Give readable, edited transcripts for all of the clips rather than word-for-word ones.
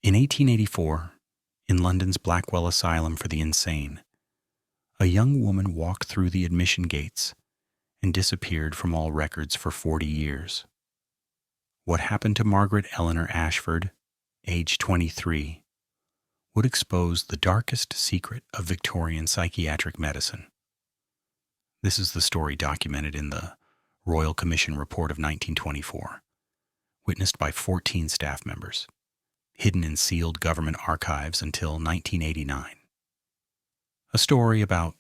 In 1884, in London's Blackwell Asylum for the Insane, a young woman walked through the admission gates and disappeared from all records for 40 years. What happened to Margaret Eleanor Ashford, age 23, would expose the darkest secret of Victorian psychiatric medicine. This is the story documented in the Royal Commission Report of 1924, witnessed by 14 staff members, hidden in sealed government archives until 1989. A story about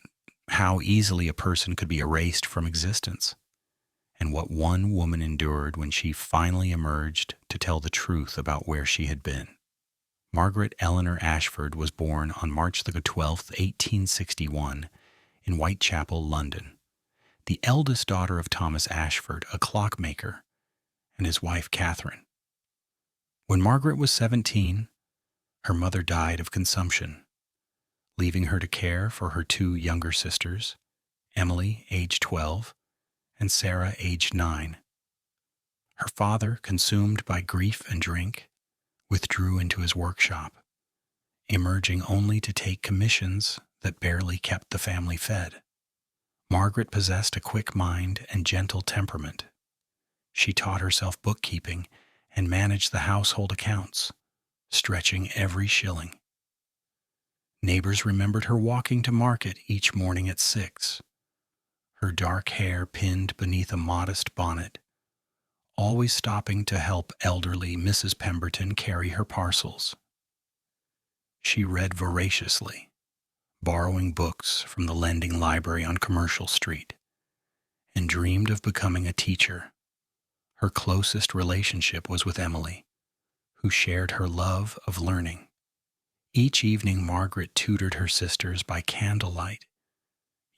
how easily a person could be erased from existence, and what one woman endured when she finally emerged to tell the truth about where she had been. Margaret Eleanor Ashford was born on March 12, 1861, in Whitechapel, London, the eldest daughter of Thomas Ashford, a clockmaker, and his wife Catherine. When Margaret was 17, her mother died of consumption, leaving her to care for her two younger sisters, Emily, age 12, and Sarah, age 9. Her father, consumed by grief and drink, withdrew into his workshop, emerging only to take commissions that barely kept the family fed. Margaret possessed a quick mind and gentle temperament. She taught herself bookkeeping and managed the household accounts, stretching every shilling. Neighbors remembered her walking to market each morning at 6, her dark hair pinned beneath a modest bonnet, always stopping to help elderly Mrs. Pemberton carry her parcels. She read voraciously, borrowing books from the lending library on Commercial Street, and dreamed of becoming a teacher. Her closest relationship was with Emily, who shared her love of learning. Each evening, Margaret tutored her sisters by candlelight,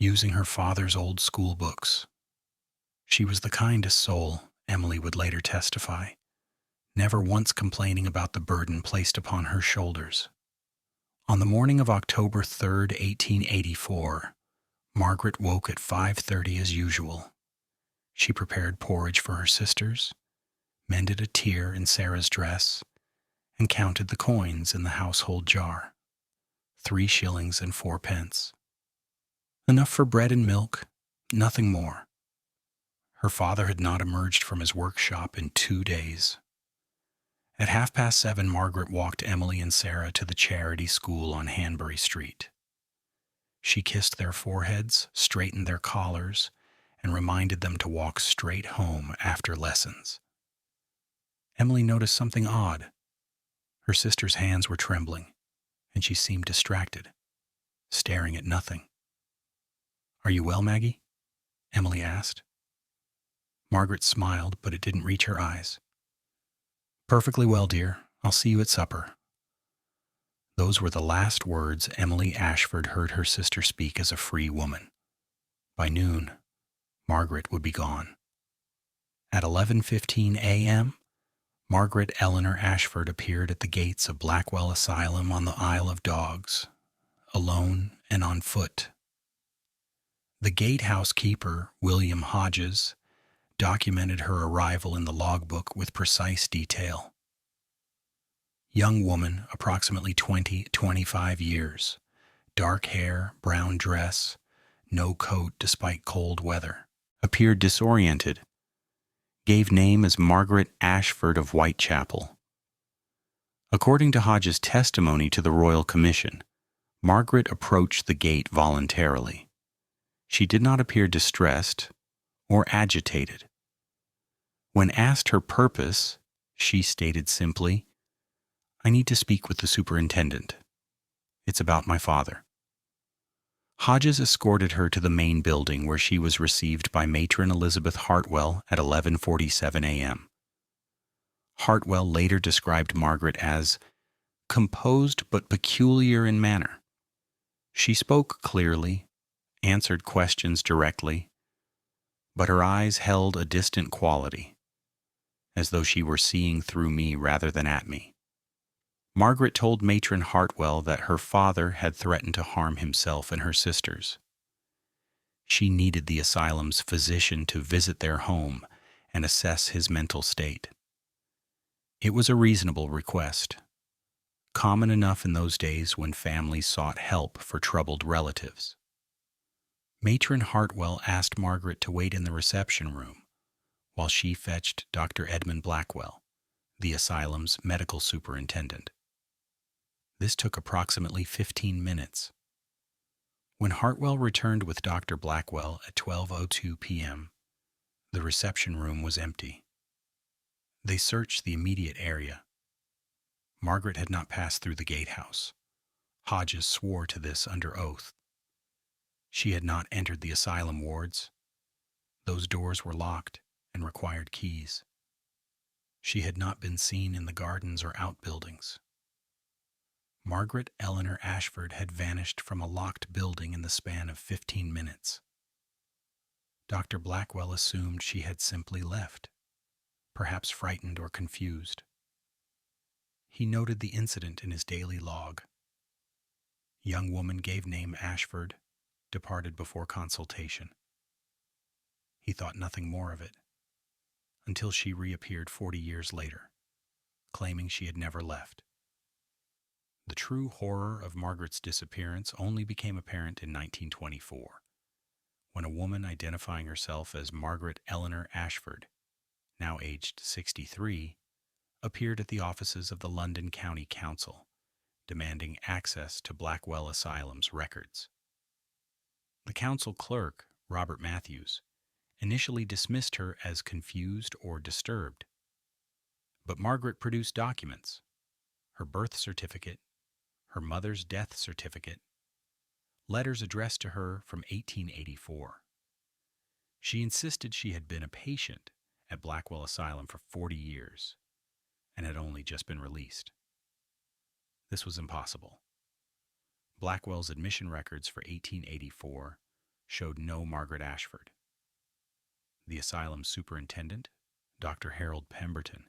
using her father's old school books. She was the kindest soul, Emily would later testify, never once complaining about the burden placed upon her shoulders. On the morning of October 3, 1884, Margaret woke at 5:30 as usual. She prepared porridge for her sisters, mended a tear in Sarah's dress, and counted the coins in the household jar, 3 shillings and 4 pence. Enough for bread and milk, nothing more. Her father had not emerged from his workshop in 2 days. At 7:30, Margaret walked Emily and Sarah to the charity school on Hanbury Street. She kissed their foreheads, straightened their collars, and reminded them to walk straight home after lessons. Emily noticed something odd. Her sister's hands were trembling, and she seemed distracted, staring at nothing. "Are you well, Maggie?" Emily asked. Margaret smiled, but it didn't reach her eyes. "Perfectly well, dear. I'll see you at supper." Those were the last words Emily Ashford heard her sister speak as a free woman. By noon, Margaret would be gone. At 11:15 a.m., Margaret Eleanor Ashford appeared at the gates of Blackwell Asylum on the Isle of Dogs, alone and on foot. The gatehouse keeper, William Hodges, documented her arrival in the logbook with precise detail. Young woman, approximately 20-25 years, dark hair, brown dress, no coat despite cold weather, appeared disoriented, gave name as Margaret Ashford of Whitechapel. According to Hodges' testimony to the Royal Commission, Margaret approached the gate voluntarily. She did not appear distressed or agitated. When asked her purpose, she stated simply, "I need to speak with the superintendent. It's about my father." Hodges escorted her to the main building where she was received by matron Elizabeth Hartwell at 11:47 a.m. Hartwell later described Margaret as composed but peculiar in manner. She spoke clearly, answered questions directly, but her eyes held a distant quality, as though she were seeing through me rather than at me. Margaret told matron Hartwell that her father had threatened to harm himself and her sisters. She needed the asylum's physician to visit their home and assess his mental state. It was a reasonable request. common enough in those days when families sought help for troubled relatives. Matron Hartwell asked Margaret to wait in the reception room while she fetched Dr. Edmund Blackwell, the asylum's medical superintendent. This took approximately 15 minutes. When Hartwell returned with Dr. Blackwell at 12:02 p.m., the reception room was empty. They searched the immediate area. Margaret had not passed through the gatehouse. Hodges swore to this under oath. She had not entered the asylum wards. Those doors were locked and required keys. She had not been seen in the gardens or outbuildings. Margaret Eleanor Ashford had vanished from a locked building in the span of 15 minutes. Dr. Blackwell assumed she had simply left, perhaps frightened or confused. He noted the incident in his daily log. Young woman gave name Ashford, departed before consultation. He thought nothing more of it, until she reappeared 40 years later, claiming she had never left. The true horror of Margaret's disappearance only became apparent in 1924, when a woman identifying herself as Margaret Eleanor Ashford, now aged 63, appeared at the offices of the London County Council, demanding access to Blackwell Asylum's records. The council clerk, Robert Matthews, initially dismissed her as confused or disturbed. But Margaret produced documents: her birth certificate, her mother's death certificate, letters addressed to her from 1884. She insisted she had been a patient at Blackwell Asylum for 40 years and had only just been released. This was impossible. Blackwell's admission records for 1884 showed no Margaret Ashford. The asylum superintendent, Dr. Harold Pemberton,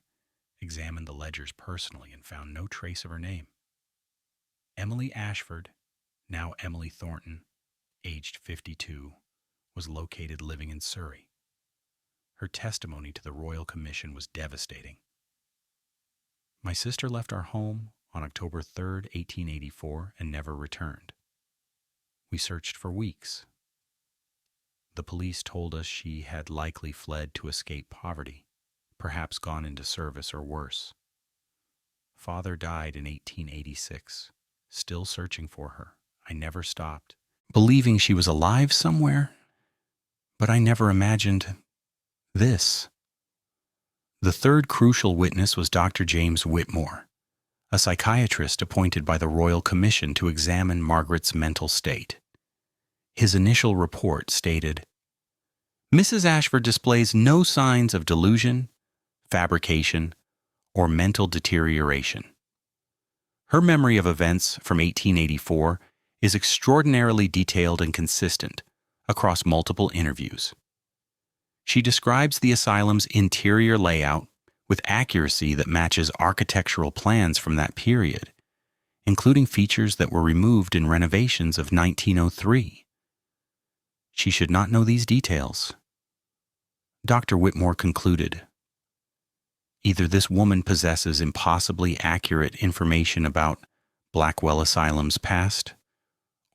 examined the ledgers personally and found no trace of her name. Emily Ashford, now Emily Thornton, aged 52, was located living in Surrey. Her testimony to the Royal Commission was devastating. My sister left our home on October 3, 1884, and never returned. We searched for weeks. The police told us she had likely fled to escape poverty, perhaps gone into service or worse. Father died in 1886, still searching for her. I never stopped, believing she was alive somewhere, but I never imagined this. The third crucial witness was Dr. James Whitmore, a psychiatrist appointed by the Royal Commission to examine Margaret's mental state. His initial report stated, "Mrs. Ashford displays no signs of delusion, fabrication, or mental deterioration. Her memory of events from 1884 is extraordinarily detailed and consistent across multiple interviews. She describes the asylum's interior layout with accuracy that matches architectural plans from that period, including features that were removed in renovations of 1903. She should not know these details." Dr. Whitmore concluded, "Either this woman possesses impossibly accurate information about Blackwell Asylum's past,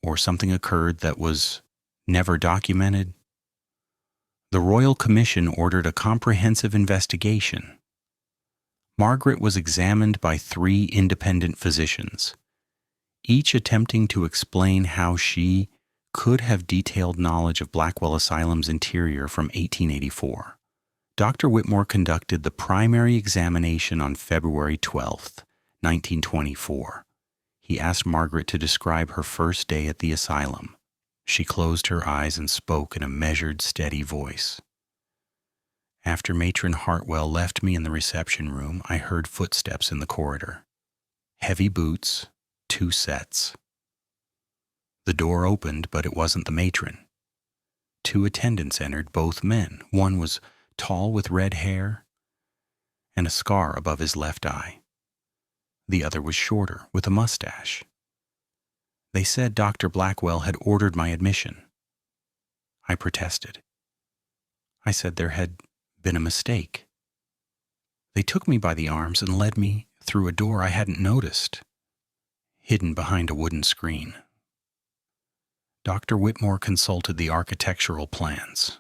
or something occurred that was never documented." The Royal Commission ordered a comprehensive investigation. Margaret was examined by 3 independent physicians, each attempting to explain how she could have detailed knowledge of Blackwell Asylum's interior from 1884. Dr. Whitmore conducted the primary examination on February 12, 1924. He asked Margaret to describe her first day at the asylum. She closed her eyes and spoke in a measured, steady voice. "After Matron Hartwell left me in the reception room, I heard footsteps in the corridor. Heavy boots, 2 sets. The door opened, but it wasn't the matron. 2 attendants entered, both men. One was tall with red hair and a scar above his left eye. The other was shorter, with a mustache. They said Dr. Blackwell had ordered my admission. I protested. I said there had been a mistake. They took me by the arms and led me through a door I hadn't noticed. hidden behind a wooden screen. Dr. Whitmore consulted the architectural plans.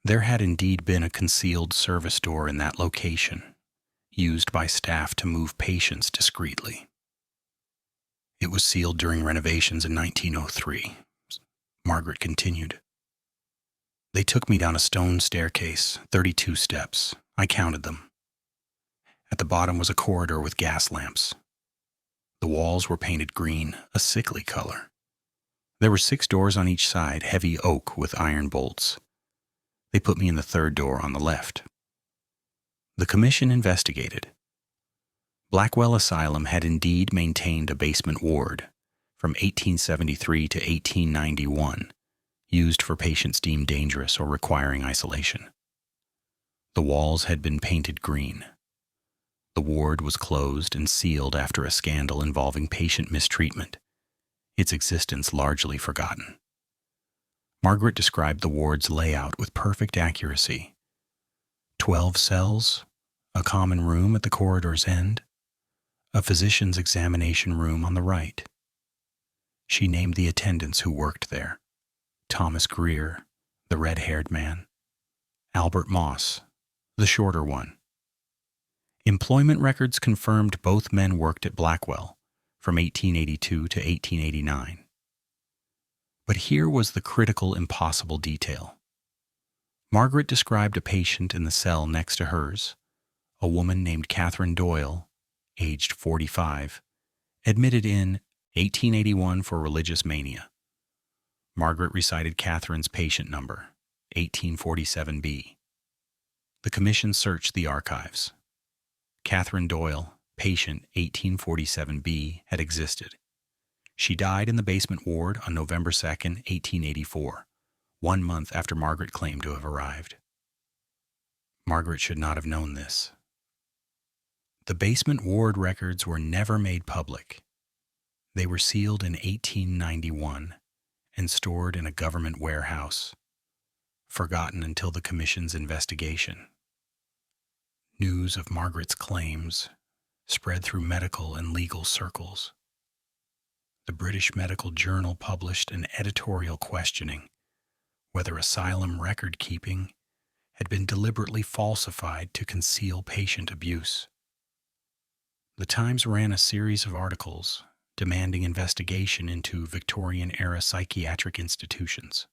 There had indeed been a concealed service door in that location, used by staff to move patients discreetly. It was sealed during renovations in 1903. Margaret continued. They took me down a stone staircase, 32 steps. I counted them. At the bottom was a corridor with gas lamps. The walls were painted green, a sickly color. There were 6 doors on each side, heavy oak with iron bolts. They put me in the third door on the left. The commission investigated. Blackwell Asylum had indeed maintained a basement ward from 1873 to 1891, used for patients deemed dangerous or requiring isolation. The walls had been painted green. The ward was closed and sealed after a scandal involving patient mistreatment, its existence largely forgotten. Margaret described the ward's layout with perfect accuracy. 12 cells, a common room at the corridor's end, a physician's examination room on the right. She named the attendants who worked there: Thomas Greer, the red-haired man; Albert Moss, the shorter one. Employment records confirmed both men worked at Blackwell from 1882 to 1889. But here was the critical, impossible detail. Margaret described a patient in the cell next to hers, a woman named Catherine Doyle, aged 45, admitted in 1881 for religious mania. Margaret recited Catherine's patient number, 1847B. The commission searched the archives. Catherine Doyle, patient 1847B, had existed. She died in the basement ward on November 2, 1884, 1 month after Margaret claimed to have arrived. Margaret should not have known this. The basement ward records were never made public. They were sealed in 1891 and stored in a government warehouse, forgotten until the commission's investigation. News of Margaret's claims spread through medical and legal circles. The British Medical Journal published an editorial questioning whether asylum record-keeping had been deliberately falsified to conceal patient abuse. The Times ran a series of articles demanding investigation into Victorian-era psychiatric institutions.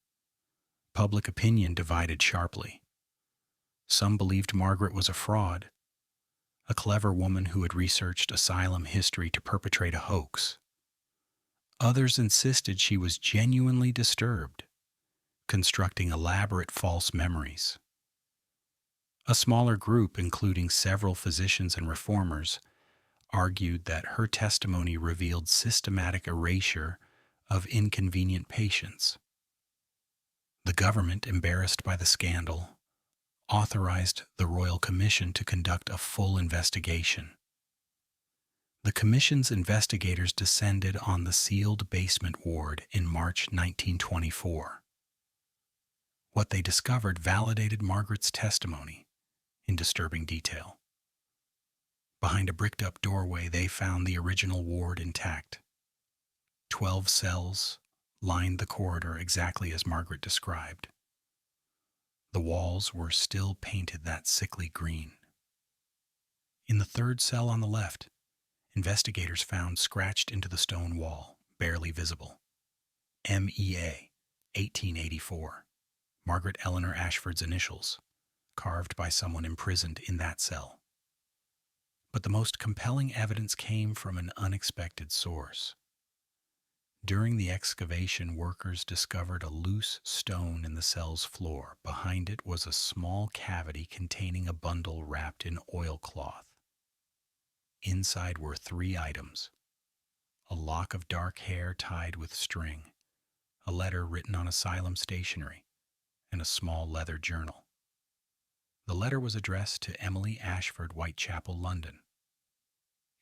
Public opinion divided sharply. Some believed Margaret was a fraud, a clever woman who had researched asylum history to perpetrate a hoax. Others insisted she was genuinely disturbed, constructing elaborate false memories. A smaller group, including several physicians and reformers, argued that her testimony revealed systematic erasure of inconvenient patients. The government, embarrassed by the scandal, authorized the Royal Commission to conduct a full investigation. The Commission's investigators descended on the sealed basement ward in March 1924. What they discovered validated Margaret's testimony in disturbing detail. Behind a bricked-up doorway, they found the original ward intact. 12 cells lined the corridor exactly as Margaret described. The walls were still painted that sickly green. In the third cell on the left, investigators found scratched into the stone wall, barely visible, MEA, 1884, Margaret Eleanor Ashford's initials, carved by someone imprisoned in that cell. But the most compelling evidence came from an unexpected source. During the excavation, workers discovered a loose stone in the cell's floor. Behind it was a small cavity containing a bundle wrapped in oilcloth. Inside were 3 items: a lock of dark hair tied with string, a letter written on asylum stationery, and a small leather journal. The letter was addressed to Emily Ashford, Whitechapel, London.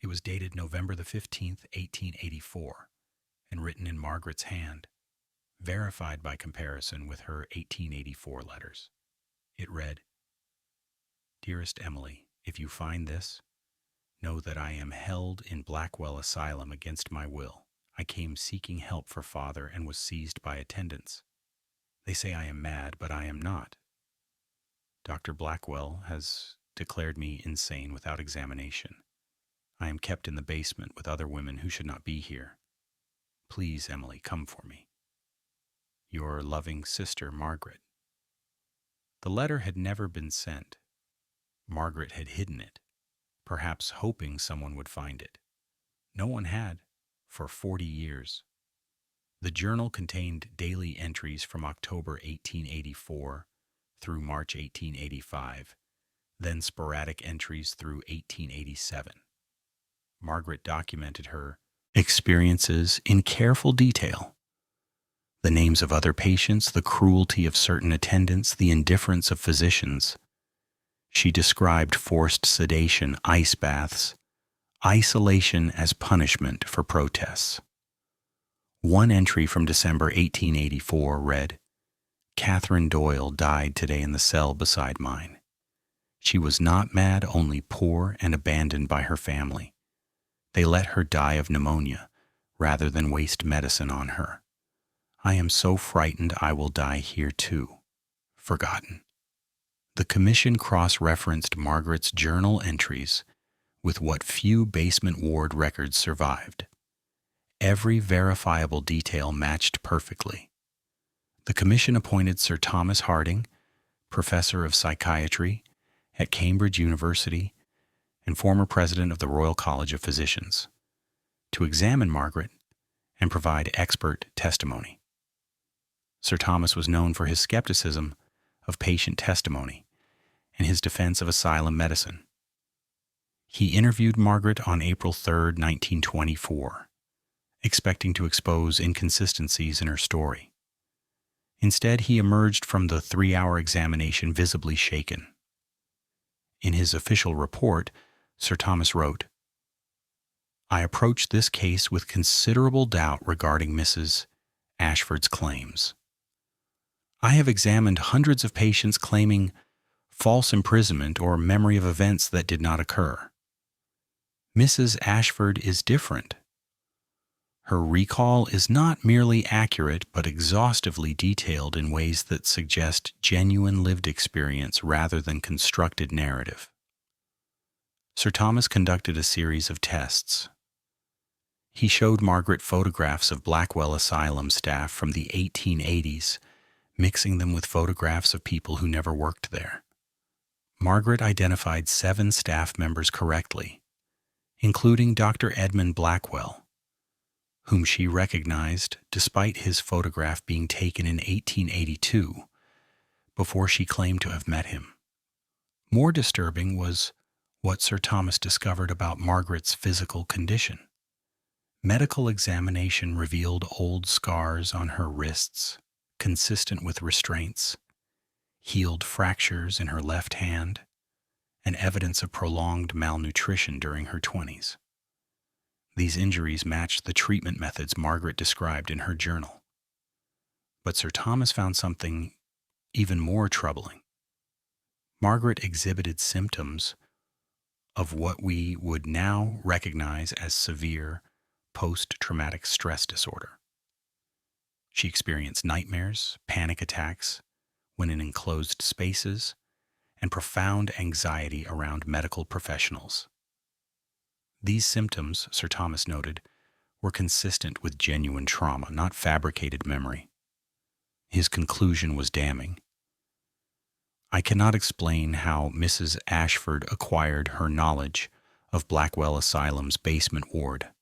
It was dated November 15, 1884, and written in Margaret's hand, verified by comparison with her 1884 letters. It read, "Dearest Emily, if you find this, Know that I am held in Blackwell Asylum against my will. I came seeking help for father and was seized by attendants. They say I am mad, but I am not. Dr. Blackwell has declared me insane without examination. I am kept in the basement with other women who should not be here. Please, Emily, come for me. Your loving sister, Margaret. The letter had never been sent. Margaret had hidden it, perhaps hoping someone would find it. No one had for 40 years. The journal contained daily entries from October 1884 through March 1885, then sporadic entries through 1887. Margaret documented her experiences in careful detail. The names of other patients, the cruelty of certain attendants, the indifference of physicians. She described forced sedation, ice baths, isolation as punishment for protests. One entry from December 1884 read, "Catherine Doyle died today in the cell beside mine. She was not mad, only poor and abandoned by her family. They let her die of pneumonia rather than waste medicine on her. I am so frightened I will die here too. Forgotten." The commission cross-referenced Margaret's journal entries with what few basement ward records survived. Every verifiable detail matched perfectly. The commission appointed Sir Thomas Harding, professor of psychiatry at Cambridge University and former president of the Royal College of Physicians, to examine Margaret and provide expert testimony. Sir Thomas was known for his skepticism of patient testimony and his defense of asylum medicine. He interviewed Margaret on April 3, 1924, expecting to expose inconsistencies in her story. Instead, he emerged from the 3-hour examination visibly shaken. In his official report, Sir Thomas wrote, "I approached this case with considerable doubt regarding Mrs. Ashford's claims. I have examined hundreds of patients claiming false imprisonment or memory of events that did not occur. Mrs. Ashford is different. Her recall is not merely accurate but exhaustively detailed in ways that suggest genuine lived experience rather than constructed narrative." Sir Thomas conducted a series of tests. He showed Margaret photographs of Blackwell Asylum staff from the 1880s, mixing them with photographs of people who never worked there. Margaret identified 7 staff members correctly, including Dr. Edmund Blackwell, whom she recognized despite his photograph being taken in 1882, before she claimed to have met him. More disturbing was what Sir Thomas discovered about Margaret's physical condition. Medical examination revealed old scars on her wrists, consistent with restraints, healed fractures in her left hand, and evidence of prolonged malnutrition during her 20s. These injuries matched the treatment methods Margaret described in her journal. But Sir Thomas found something even more troubling. Margaret exhibited symptoms of what we would now recognize as severe post-traumatic stress disorder. She experienced nightmares, panic attacks when in enclosed spaces, and profound anxiety around medical professionals. These symptoms, Sir Thomas noted, were consistent with genuine trauma, not fabricated memory. His conclusion was damning. "I cannot explain how Mrs. Ashford acquired her knowledge of Blackwell Asylum's basement ward,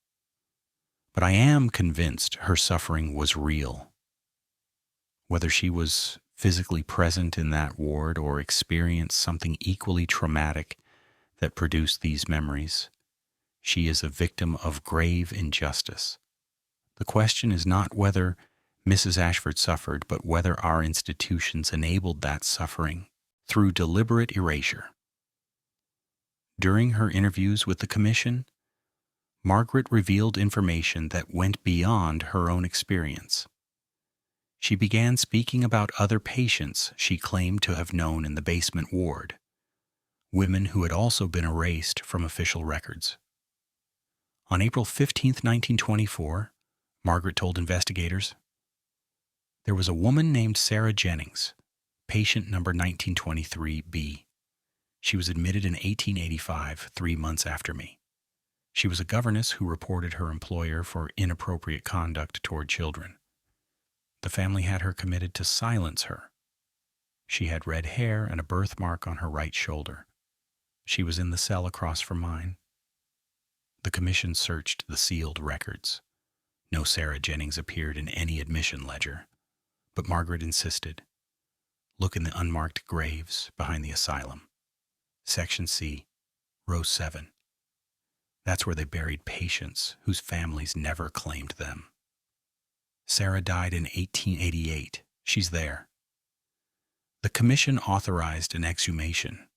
but I am convinced her suffering was real. Whether she was physically present in that ward or experienced something equally traumatic that produced these memories, she is a victim of grave injustice. The question is not whether Mrs. Ashford suffered, but whether our institutions enabled that suffering through deliberate erasure." During her interviews with the Commission, Margaret revealed information that went beyond her own experience. She began speaking about other patients she claimed to have known in the basement ward, women who had also been erased from official records. On April 15, 1924, Margaret told investigators, "There was a woman named Sarah Jennings, patient number 1923B. She was admitted in 1885, 3 months after me. She was a governess who reported her employer for inappropriate conduct toward children. The family had her committed to silence her. She had red hair and a birthmark on her right shoulder. She was in the cell across from mine." The commission searched the sealed records. No Sarah Jennings appeared in any admission ledger, but Margaret insisted. "Look in the unmarked graves behind the asylum. Section C, row 7. That's where they buried patients whose families never claimed them. Sarah died in 1888. She's there." The commission authorized an exhumation.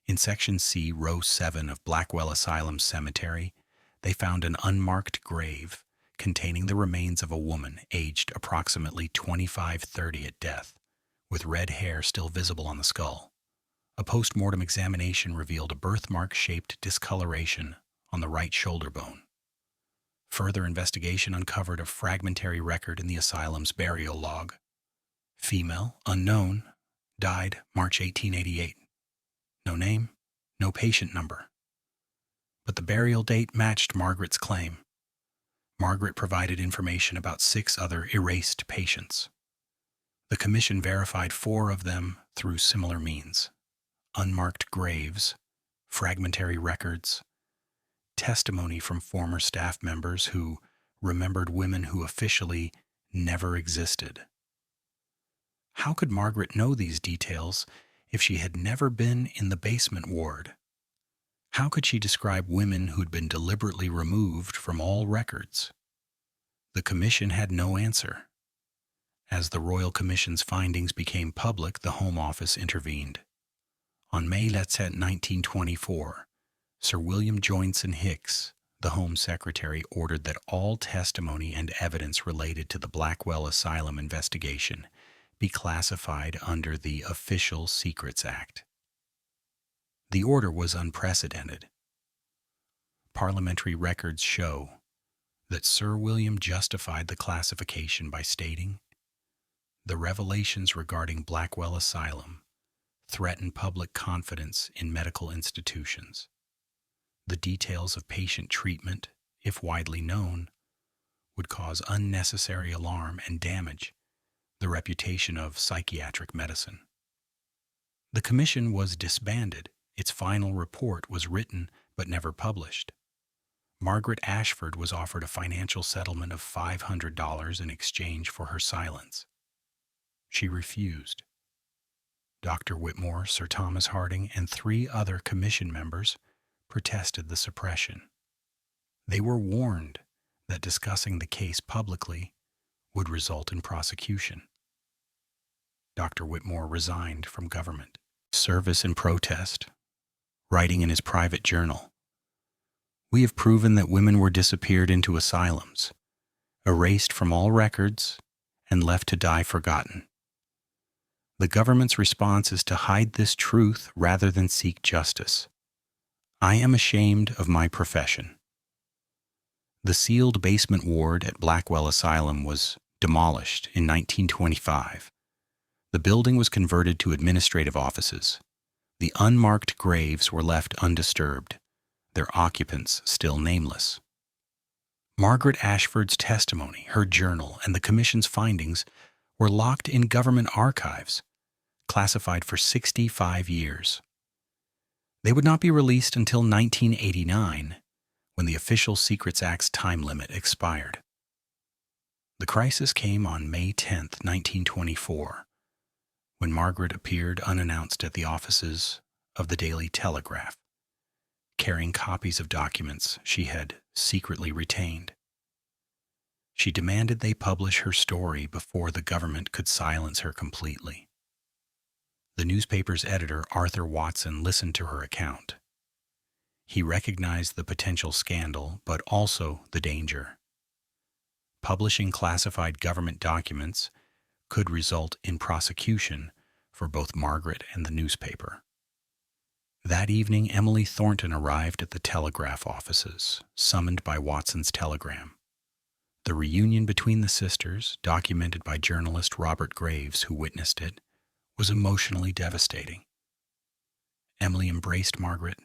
In Section C, row 7 of Blackwell Asylum Cemetery, they found an unmarked grave containing the remains of a woman aged approximately 25-30 at death, with red hair still visible on the skull. A post-mortem examination revealed a birthmark-shaped discoloration on the right shoulder bone. Further investigation uncovered a fragmentary record in the asylum's burial log. Female, unknown, died March 1888. No name, no patient number. But the burial date matched Margaret's claim. Margaret provided information about 6 other erased patients. The commission verified 4 of them through similar means: unmarked graves, fragmentary records, testimony from former staff members who remembered women who officially never existed. How could Margaret know these details if she had never been in the basement ward? How could she describe women who'd been deliberately removed from all records? The commission had no answer. As the Royal Commission's findings became public, the Home Office intervened. On May 10, 1924, Sir William Joynson Hicks, the Home Secretary, ordered that all testimony and evidence related to the Blackwell Asylum investigation be classified under the Official Secrets Act. The order was unprecedented. Parliamentary records show that Sir William justified the classification by stating, "The revelations regarding Blackwell Asylum threaten public confidence in medical institutions. The details of patient treatment, if widely known, would cause unnecessary alarm and damage the reputation of psychiatric medicine." The commission was disbanded. Its final report was written but never published. Margaret Ashford was offered a financial settlement of $500 in exchange for her silence. She refused. Dr. Whitmore, Sir Thomas Harding, and 3 other commission members protested the suppression. They were warned that discussing the case publicly would result in prosecution. Dr. Whitmore resigned from government service in protest, writing in his private journal, "We have proven that women were disappeared into asylums, erased from all records, and left to die forgotten. The government's response is to hide this truth rather than seek justice. I am ashamed of my profession." The sealed basement ward at Blackwell Asylum was demolished in 1925. The building was converted to administrative offices. The unmarked graves were left undisturbed, their occupants still nameless. Margaret Ashford's testimony, her journal, and the commission's findings were locked in government archives, classified for 65 years. They would not be released until 1989, when the Official Secrets Act's time limit expired. The crisis came on May 10, 1924, when Margaret appeared unannounced at the offices of the Daily Telegraph, carrying copies of documents she had secretly retained. She demanded they publish her story before the government could silence her completely. The newspaper's editor, Arthur Watson, listened to her account. He recognized the potential scandal, but also the danger. Publishing classified government documents could result in prosecution for both Margaret and the newspaper. That evening, Emily Thornton arrived at the telegraph offices, summoned by Watson's telegram. The reunion between the sisters, documented by journalist Robert Graves, who witnessed it, was emotionally devastating. Emily embraced Margaret,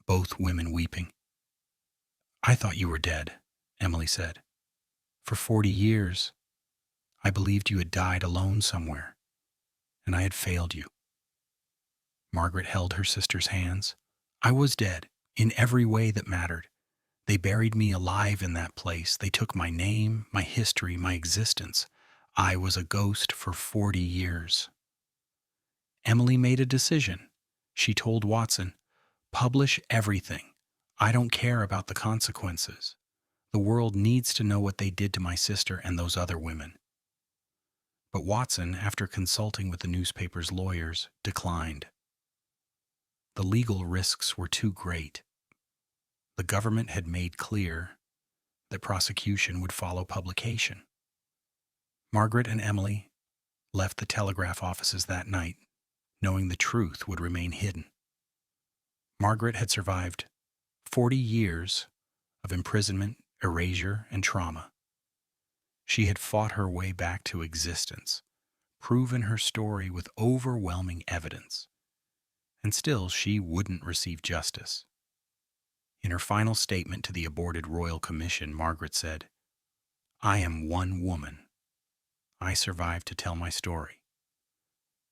both women weeping. "I thought you were dead," Emily said. "For 40 years, I believed you had died alone somewhere, and I had failed you." Margaret held her sister's hands. "I was dead, in every way that mattered. They buried me alive in that place. They took my name, my history, my existence. I was a ghost for 40 years. Emily made a decision. She told Watson, "Publish everything. I don't care about the consequences. The world needs to know what they did to my sister and those other women." But Watson, after consulting with the newspaper's lawyers, declined. The legal risks were too great. The government had made clear that prosecution would follow publication. Margaret and Emily left the telegraph offices that night, knowing the truth would remain hidden. Margaret had survived 40 years of imprisonment, erasure, and trauma. She had fought her way back to existence, proven her story with overwhelming evidence, and still she wouldn't receive justice. In her final statement to the aborted Royal Commission, Margaret said, "I am one woman. I survived to tell my story.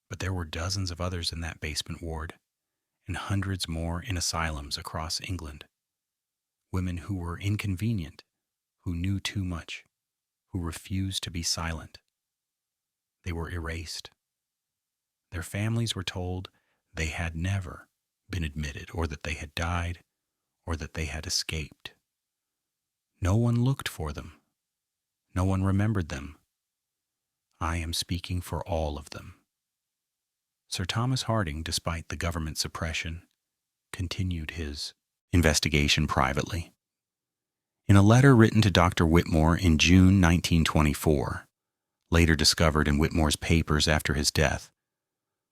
But there were dozens of others in that basement ward, and hundreds more in asylums across England. Women who were inconvenient, who knew too much, who refused to be silent. They were erased. Their families were told they had never been admitted, or that they had died, or that they had escaped. No one looked for them. No one remembered them. I am speaking for all of them." Sir Thomas Harding, despite the government suppression, continued his investigation privately. In a letter written to Dr. Whitmore in June 1924, later discovered in Whitmore's papers after his death,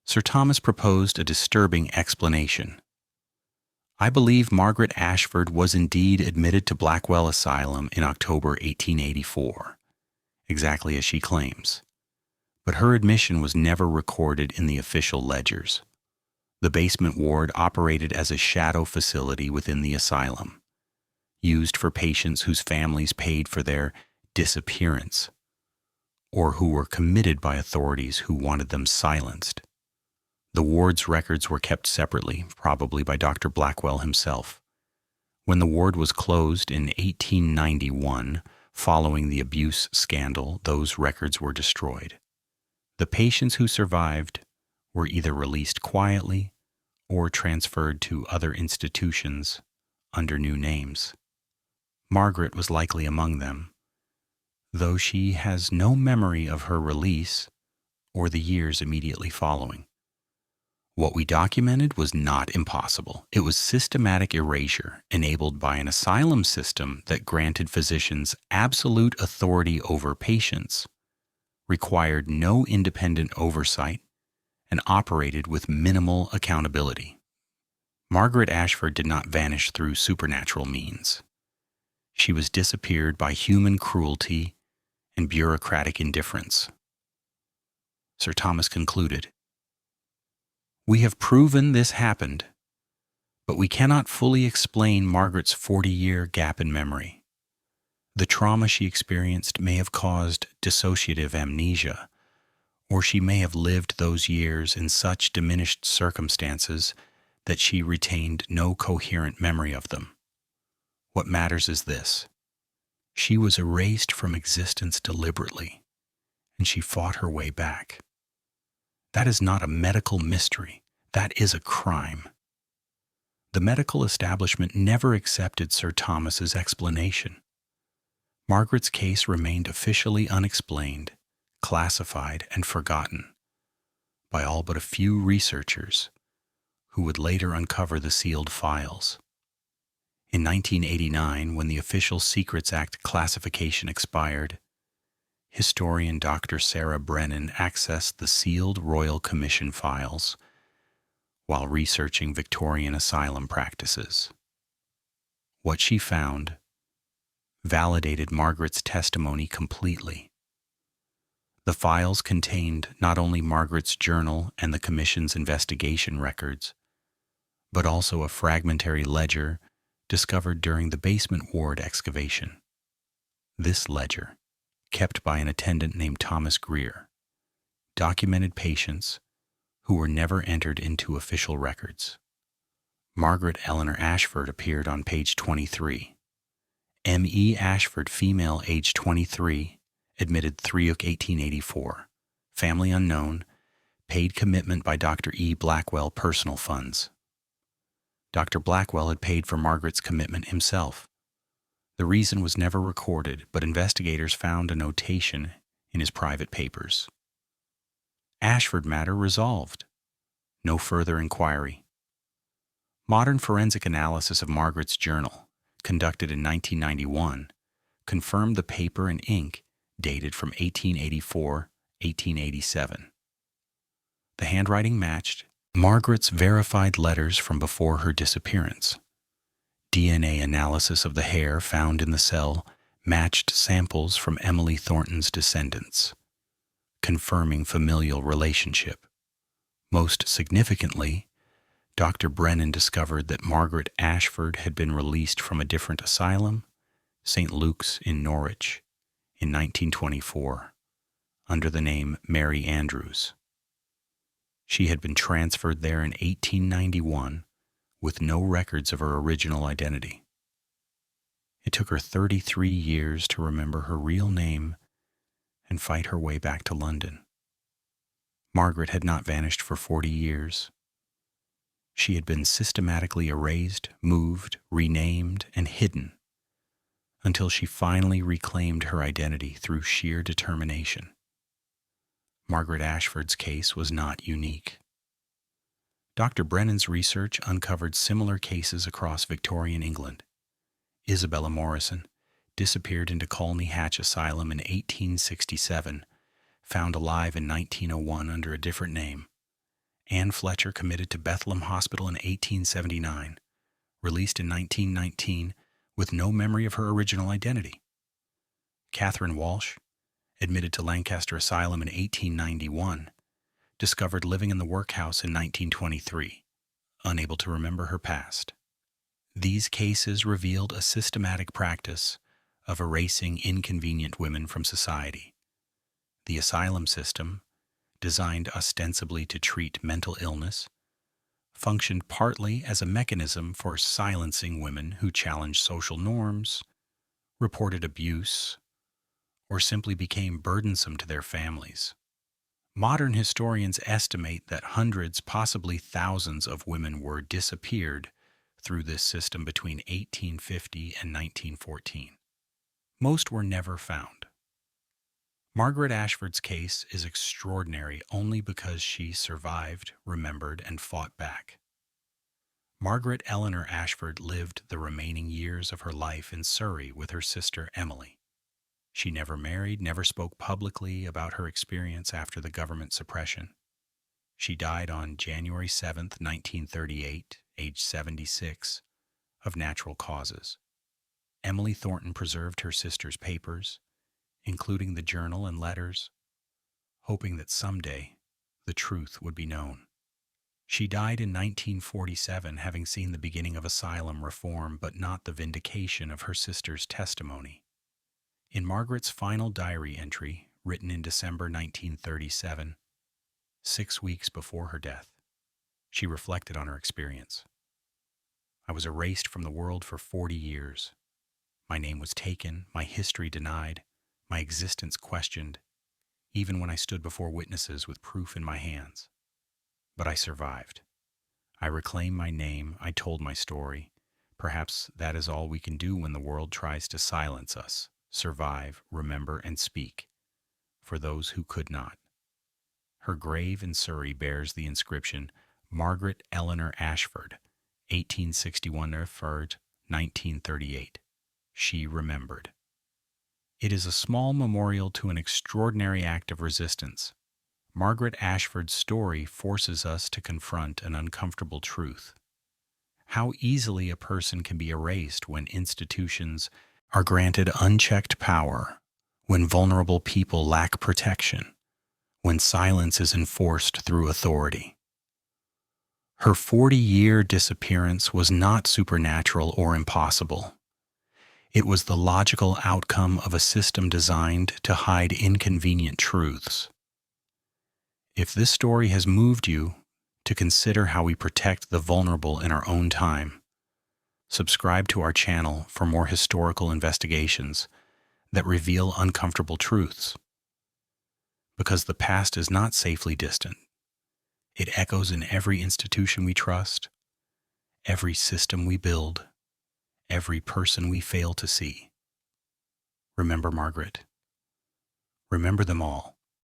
Sir Thomas proposed a disturbing explanation. "I believe Margaret Ashford was indeed admitted to Blackwell Asylum in October 1884, exactly as she claims. But her admission was never recorded in the official ledgers. The basement ward operated as a shadow facility within the asylum, used for patients whose families paid for their disappearance, or who were committed by authorities who wanted them silenced. The ward's records were kept separately, probably by Dr. Blackwell himself. When the ward was closed in 1891, following the abuse scandal, those records were destroyed. The patients who survived were either released quietly or transferred to other institutions under new names. Margaret was likely among them, though she has no memory of her release or the years immediately following. What we documented was not impossible. It was systematic erasure enabled by an asylum system that granted physicians absolute authority over patients, required no independent oversight, and operated with minimal accountability. Margaret Ashford did not vanish through supernatural means. She was disappeared by human cruelty and bureaucratic indifference." Sir Thomas concluded, "We have proven this happened, but we cannot fully explain Margaret's 40-year gap in memory. The trauma she experienced may have caused dissociative amnesia, or she may have lived those years in such diminished circumstances that she retained no coherent memory of them. What matters is this: she was erased from existence deliberately, and she fought her way back. That is not a medical mystery. That is a crime." The medical establishment never accepted Sir Thomas's explanation. Margaret's case remained officially unexplained, classified, and forgotten by all but a few researchers who would later uncover the sealed files. In 1989, when the Official Secrets Act classification expired, historian Dr. Sarah Brennan accessed the sealed Royal Commission files. while researching Victorian asylum practices. What she found validated Margaret's testimony completely. The files contained not only Margaret's journal and the Commission's investigation records, but also a fragmentary ledger discovered during the basement ward excavation. This ledger, kept by an attendant named Thomas Greer, documented patients who were never entered into official records. Margaret Eleanor Ashford appeared on page 23. M.E. Ashford, female, age 23, admitted 1884. Family unknown, paid commitment by Dr. E. Blackwell, personal funds. Dr. Blackwell had paid for Margaret's commitment himself. The reason was never recorded, but investigators found a notation in his private papers. Ashford matter resolved. No further inquiry. Modern forensic analysis of Margaret's journal, conducted in 1991, confirmed the paper and ink dated from 1884-1887. The handwriting matched Margaret's verified letters from before her disappearance. DNA analysis of the hair found in the cell matched samples from Emily Thornton's descendants, confirming familial relationship. Most significantly, Dr. Brennan discovered that Margaret Ashford had been released from a different asylum, St. Luke's in Norwich, in 1924, under the name Mary Andrews. She had been transferred there in 1891 with no records of her original identity. It took her 33 years to remember her real name and fight her way back to London. Margaret had not vanished for 40 years. She had been systematically erased, moved, renamed, and hidden until she finally reclaimed her identity through sheer determination. Margaret Ashford's case was not unique. Dr. Brennan's research uncovered similar cases across Victorian England. Isabella Morrison disappeared into Colney Hatch Asylum in 1867, found alive in 1901 under a different name. Anne Fletcher committed to Bethlehem Hospital in 1879, released in 1919 with no memory of her original identity. Catherine Walsh, admitted to Lancaster Asylum in 1891, discovered living in the workhouse in 1923, unable to remember her past. These cases revealed a systematic practice of erasing inconvenient women from society. The asylum system, designed ostensibly to treat mental illness, functioned partly as a mechanism for silencing women who challenged social norms, reported abuse, or simply became burdensome to their families. Modern historians estimate that hundreds, possibly thousands of women were disappeared through this system between 1850 and 1914. Most were never found. Margaret Ashford's case is extraordinary only because she survived, remembered, and fought back. Margaret Eleanor Ashford lived the remaining years of her life in Surrey with her sister Emily. She never married, never spoke publicly about her experience after the government suppression. She died on January 7, 1938, age 76, of natural causes. Emily Thornton preserved her sister's papers, including the journal and letters, hoping that someday the truth would be known. She died in 1947, having seen the beginning of asylum reform, but not the vindication of her sister's testimony. In Margaret's final diary entry, written in December 1937, 6 weeks before her death, she reflected on her experience. I was erased from the world for 40 years. My name was taken, my history denied, my existence questioned, even when I stood before witnesses with proof in my hands. But I survived. I reclaimed my name, I told my story. Perhaps that is all we can do when the world tries to silence us. Survive, remember, and speak, for those who could not. Her grave in Surrey bears the inscription, Margaret Eleanor Ashford, 1861-1938. She remembered. It is a small memorial to an extraordinary act of resistance, Margaret Ashford's story forces us to confront an uncomfortable truth: how easily a person can be erased when institutions are granted unchecked power, when vulnerable people lack protection, when silence is enforced through authority. Her 40-year disappearance was not supernatural or impossible. It was the logical outcome of a system designed to hide inconvenient truths. If this story has moved you to consider how we protect the vulnerable in our own time, subscribe to our channel for more historical investigations that reveal uncomfortable truths. Because the past is not safely distant. It echoes in every institution we trust, every system we build, every person we fail to see. Remember Margaret. Remember them all.